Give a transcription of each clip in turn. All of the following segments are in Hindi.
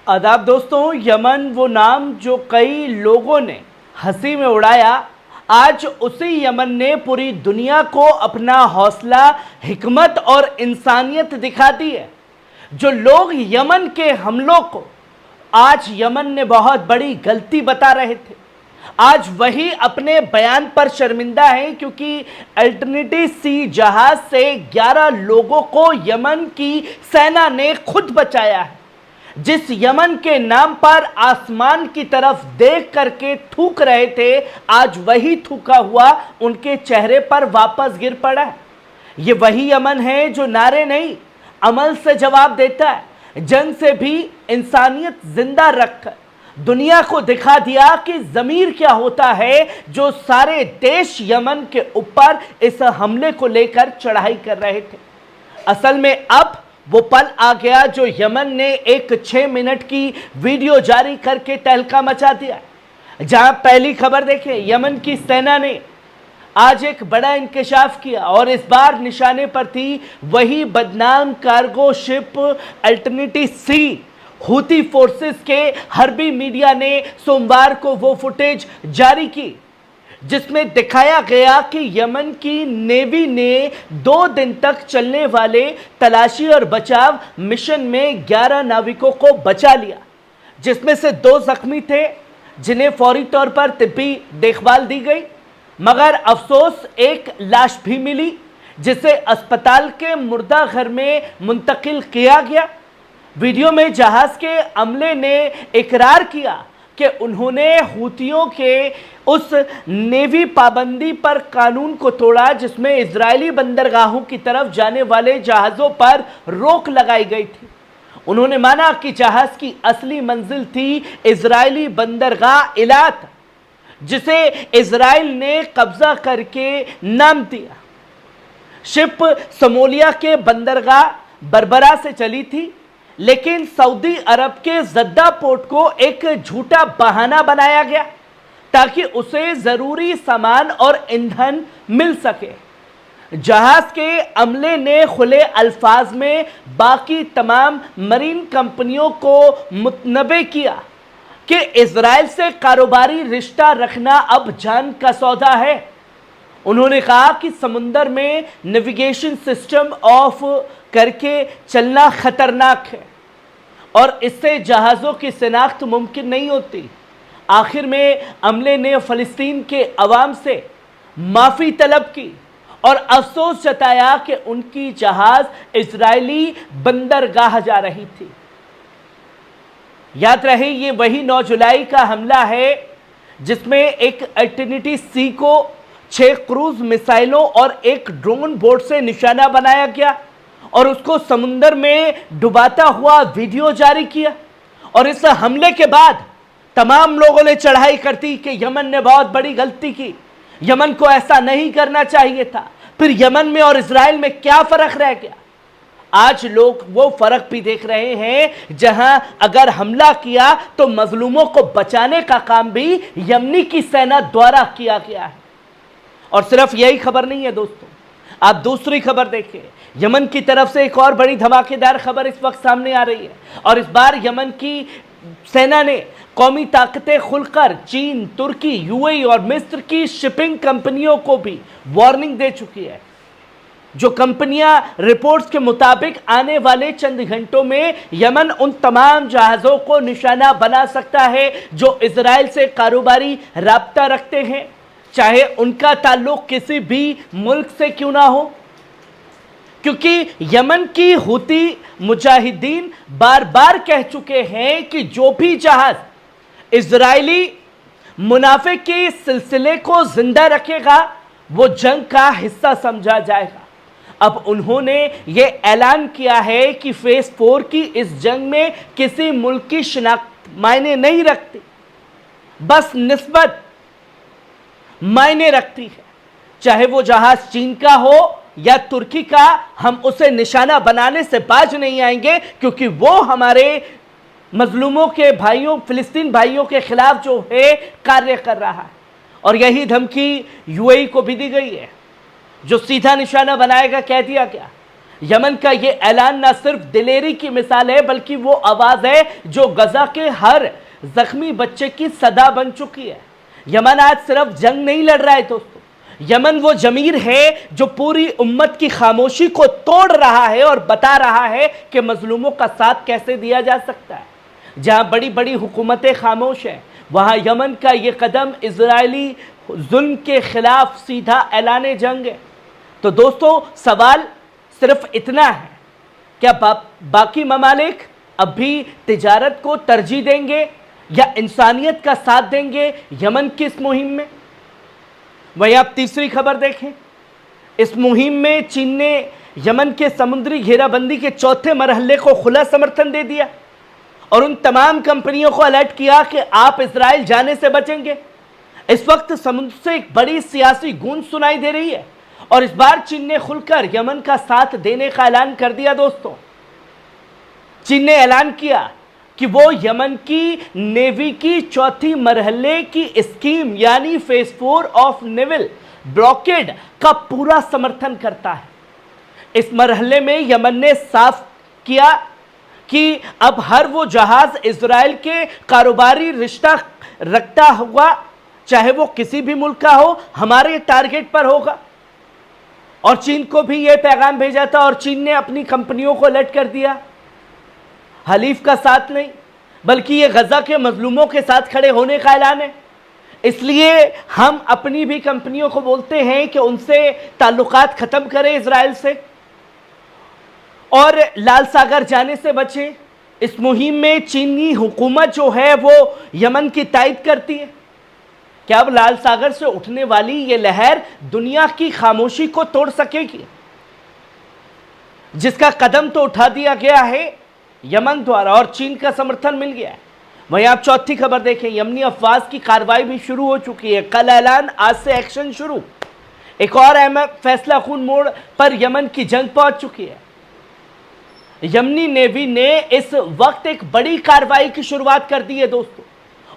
आदाब दोस्तों, यमन वो नाम जो कई लोगों ने हंसी में उड़ाया, आज उसी यमन ने पूरी दुनिया को अपना हौसला, हिकमत और इंसानियत दिखा दी है। जो लोग यमन के हमलों को आज यमन ने बहुत बड़ी गलती बता रहे थे, आज वही अपने बयान पर शर्मिंदा हैं, क्योंकि अल्टरनेटिव सी जहाज से 11 लोगों को यमन की सेना ने खुद बचाया है। जिस यमन के नाम पर आसमान की तरफ देख करके थूक रहे थे, आज वही थूका हुआ उनके चेहरे पर वापस गिर पड़ा है। ये वही यमन है जो नारे नहीं, अमल से जवाब देता है। जंग से भी इंसानियत जिंदा रखकर दुनिया को दिखा दिया कि ज़मीर क्या होता है। जो सारे देश यमन के ऊपर इस हमले को लेकर चढ़ाई कर रहे थे, असल में अब वो पल आ गया जो यमन ने एक 6 मिनट की वीडियो जारी करके तहलका मचा दिया। जहां पहली खबर देखें, यमन की सेना ने आज एक बड़ा इंकशाफ किया और इस बार निशाने पर थी वही बदनाम कार्गो शिप अल्टरनेटिव सी। हूती फोर्सेस के हर्बी मीडिया ने सोमवार को वो फुटेज जारी की जिसमें दिखाया गया कि यमन की नेवी ने 2 दिन तक चलने वाले तलाशी और बचाव मिशन में 11 नाविकों को बचा लिया, जिसमें से 2 जख्मी थे जिन्हें फौरी तौर पर तिब्बी देखभाल दी गई। मगर अफसोस, एक लाश भी मिली जिसे अस्पताल के मुर्दा घर में मुंतकिल किया गया। वीडियो में जहाज के अमले ने इकरार किया कि उन्होंने हूतियों के उस नेवी पाबंदी पर कानून को तोड़ा जिसमें इजरायली बंदरगाहों की तरफ जाने वाले जहाज़ों पर रोक लगाई गई थी। उन्होंने माना कि जहाज की असली मंजिल थी इजरायली बंदरगाह इलात, जिसे इजराइल ने कब्जा करके नाम दिया। शिप सोमालिया के बंदरगाह बरबरा से चली थी, लेकिन सऊदी अरब के जद्दा पोर्ट को एक झूठा बहाना बनाया गया ताकि उसे जरूरी सामान और ईंधन मिल सके। जहाज के अमले ने खुले अल्फाज में बाकी तमाम मरीन कंपनियों को मुतनबे किया कि इजराइल से कारोबारी रिश्ता रखना अब जान का सौदा है। उन्होंने कहा कि समुंदर में नेविगेशन सिस्टम ऑफ करके चलना खतरनाक है और इससे जहाज़ों की शिनाख्त मुमकिन नहीं होती। आखिर में अमले ने फ़लस्तीन के अवाम से माफ़ी तलब की और अफसोस जताया कि उनकी जहाज़ इजरायली बंदरगाह जा रही थी। याद रहे, ये वही 9 जुलाई का हमला है जिसमें एक अल्टरनेटिव सी को 6 क्रूज मिसाइलों और एक ड्रोन बोट से निशाना बनाया गया और उसको समुंदर में डुबाता हुआ वीडियो जारी किया। और इस हमले के बाद तमाम लोगों ने चढ़ाई करती कि यमन ने बहुत बड़ी गलती की, यमन को ऐसा नहीं करना चाहिए था। फिर यमन में और इजराइल में क्या फर्क रह गया? आज लोग वो फर्क भी देख रहे हैं जहां अगर हमला किया तो मजलूमों को बचाने का काम भी यमनी की सेना द्वारा किया गया है। और सिर्फ यही खबर नहीं है दोस्तों, आप दूसरी खबर देखिए। यमन की तरफ से एक और बड़ी धमाकेदार खबर इस वक्त सामने आ रही है और इस बार यमन की सेना ने कौमी ताकतें खुलकर चीन, तुर्की, यूएई और मिस्र की शिपिंग कंपनियों को भी वार्निंग दे चुकी है। जो कंपनियां रिपोर्ट्स के मुताबिक आने वाले चंद घंटों में यमन उन तमाम जहाज़ों को निशाना बना सकता है जो इजराइल से कारोबारी राब्ता रखते हैं, चाहे उनका ताल्लुक किसी भी मुल्क से क्यों ना हो। क्योंकि यमन की हूती मुजाहिदीन बार बार कह चुके हैं कि जो भी जहाज इजरायली मुनाफे के सिलसिले को जिंदा रखेगा वो जंग का हिस्सा समझा जाएगा। अब उन्होंने ये ऐलान किया है कि फेज 4 की इस जंग में किसी मुल्क की शिनाख्त मायने नहीं रखती, बस निस्बत मायने रखती है। चाहे वो जहाज चीन का हो या तुर्की का, हम उसे निशाना बनाने से बाज नहीं आएंगे, क्योंकि वो हमारे मजलूमों के भाइयों, फिलिस्तीन भाइयों के खिलाफ जो है कार्य कर रहा है। और यही धमकी यूएई को भी दी गई है, जो सीधा निशाना बनाएगा, कह दिया गया यमन का ये ऐलान ना सिर्फ दिलेरी की मिसाल है, बल्कि वो आवाज है जो गजा के हर जख्मी बच्चे की सदा बन चुकी है। यमन आज सिर्फ जंग नहीं लड़ रहा है दोस्तों, यमन वो जमीर है जो पूरी उम्मत की खामोशी को तोड़ रहा है और बता रहा है कि मजलूमों का साथ कैसे दिया जा सकता है। जहां बड़ी बड़ी हुकूमतें खामोश हैं, वहां यमन का ये कदम इजरायली जुल्म के खिलाफ सीधा ऐलान जंग है। तो दोस्तों, सवाल सिर्फ इतना है, क्या बाकी ममालिक अब भी तिजारत को तरजीह देंगे या इंसानियत का साथ देंगे यमन की इस मुहिम में? वहीं आप तीसरी खबर देखें, इस मुहिम में चीन ने यमन के समुद्री घेराबंदी के चौथे मरहले को खुला समर्थन दे दिया और उन तमाम कंपनियों को अलर्ट किया कि आप इजराइल जाने से बचेंगे। इस वक्त समुद्र से एक बड़ी सियासी गूंज सुनाई दे रही है और इस बार चीन ने खुलकर यमन का साथ देने का ऐलान कर दिया। दोस्तों, चीन ने ऐलान किया कि वो यमन की नेवी की चौथी मरहले की स्कीम यानी फेज 4 ऑफ नेवल ब्लॉकेड का पूरा समर्थन करता है। इस मरहले में यमन ने साफ किया कि अब हर वो जहाज इजराइल के कारोबारी रिश्ता रखता हुआ, चाहे वो किसी भी मुल्क का हो, हमारे टारगेट पर होगा। और चीन को भी यह पैगाम भेजा था और चीन ने अपनी कंपनियों को अलर्ट कर दिया, हलीफ का साथ नहीं बल्कि ये गजा के मजलूमों के साथ खड़े होने का ऐलान है। इसलिए हम अपनी भी कंपनियों को बोलते हैं कि उनसे ताल्लुकात खत्म करें इजराइल से और लाल सागर जाने से बचें। इस मुहिम में चीनी हुकूमत जो है वो यमन की तायद करती है। क्या अब लाल सागर से उठने वाली ये लहर दुनिया की खामोशी को तोड़ सकेगी, जिसका कदम तो उठा दिया गया है यमन द्वारा और चीन का समर्थन मिल गया है। वहीं आप चौथी खबर देखें, यमनी अफवाज की कार्रवाई भी शुरू हो चुकी है। कल ऐलान, आज से एक्शन शुरू। एक और अहम फैसला खून मोड़ पर यमन की जंग पहुंच चुकी है। यमनी नेवी ने इस वक्त एक बड़ी कार्रवाई की शुरुआत कर दी है दोस्तों,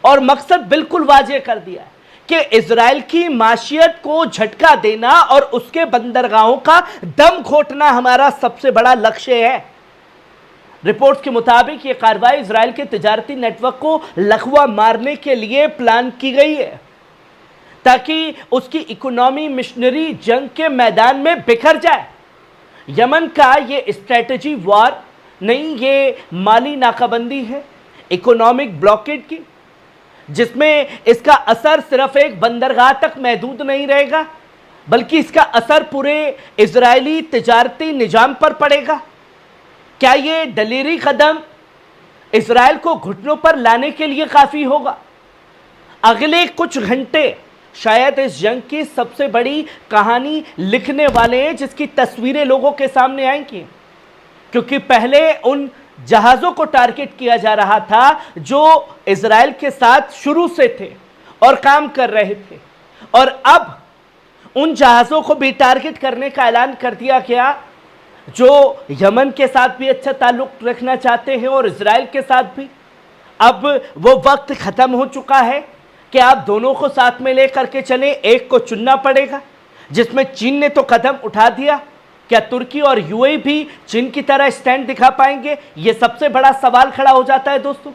और मकसद बिल्कुल वाजे कर दिया है कि इजराइल की माशियत को झटका देना और उसके बंदरगाहों का दम घोटना हमारा सबसे बड़ा लक्ष्य है। रिपोर्ट्स के मुताबिक यह कार्रवाई इजराइल के तिजारती नेटवर्क को लकवा मारने के लिए प्लान की गई है ताकि उसकी इकोनॉमी मिशनरी जंग के मैदान में बिखर जाए। यमन का ये स्ट्रेटजी वॉर नहीं, ये माली नाकाबंदी है इकोनॉमिक ब्लॉकेड की, जिसमें इसका असर सिर्फ एक बंदरगाह तक महदूद नहीं रहेगा बल्कि इसका असर पूरे इजरायली तिजारती निजाम पर पड़ेगा। क्या ये दलेरी कदम इजराइल को घुटनों पर लाने के लिए काफी होगा? अगले कुछ घंटे शायद इस जंग की सबसे बड़ी कहानी लिखने वाले हैं, जिसकी तस्वीरें लोगों के सामने आएंगी, क्योंकि पहले उन जहाज़ों को टारगेट किया जा रहा था जो इजराइल के साथ शुरू से थे और काम कर रहे थे, और अब उन जहाज़ों को भी टारगेट करने का ऐलान कर दिया गया जो यमन के साथ भी अच्छा ताल्लुक रखना चाहते हैं और इजराइल के साथ भी। अब वो वक्त ख़त्म हो चुका है कि आप दोनों को साथ में लेकर के चलें, एक को चुनना पड़ेगा, जिसमें चीन ने तो कदम उठा दिया। क्या तुर्की और यूएई भी चीन की तरह स्टैंड दिखा पाएंगे? ये सबसे बड़ा सवाल खड़ा हो जाता है दोस्तों।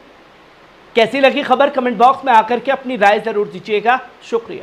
कैसी लगी खबर? कमेंट बॉक्स में आकर के अपनी राय जरूर दीजिएगा। शुक्रिया।